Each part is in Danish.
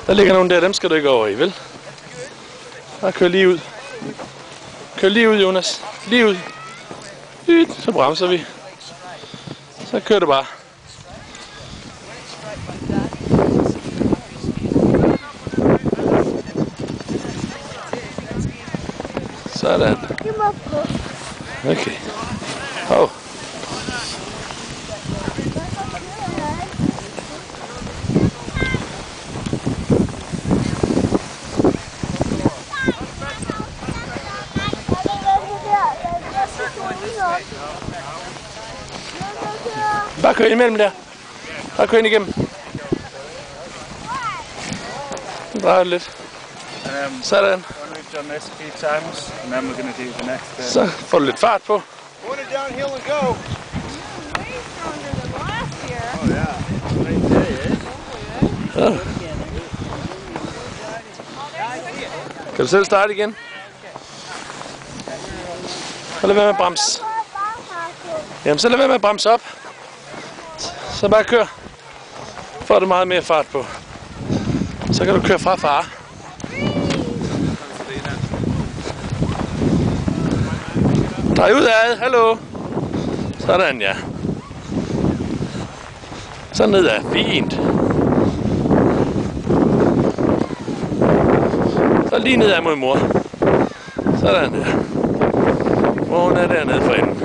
Der ligger nogen der, dem skal du ikke over i, vel? Bare kør lige ud. Kør lige ud, Jonas. Lige ud. Så bremser vi. Så kører du bare. Sådan. Okay. Hov. Bare kør ind imellem der. Bare kør ind igennem. Drejer lidt. Sådan. Så får du lidt fart på. Ja. Kan du selv starte igen? Så lad være med at bremse. Jamen så lad være med at bremse op. Så bare kør. Får du meget mere fart på. Så kan du køre fra far. Drej ud ad. Hallo. Sådan, ja. Så nedad. Fint. Så lige nedad mod mor. Sådan der. Mor, hun er dernede for enden.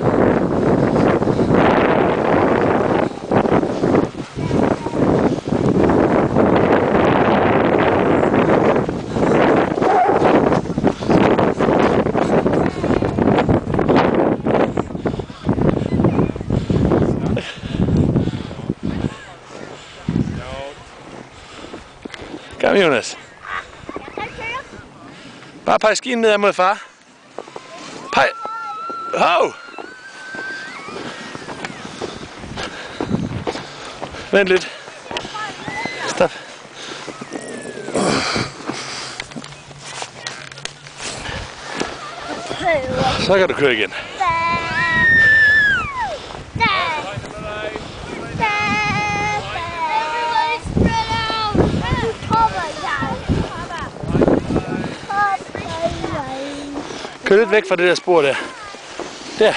Kom, Jonas. Bare pege skien nedad mod far. Pege. Hov! Vent lidt. Stop. Så kan du køre igen. Kør lidt væk fra det der spor der. Der.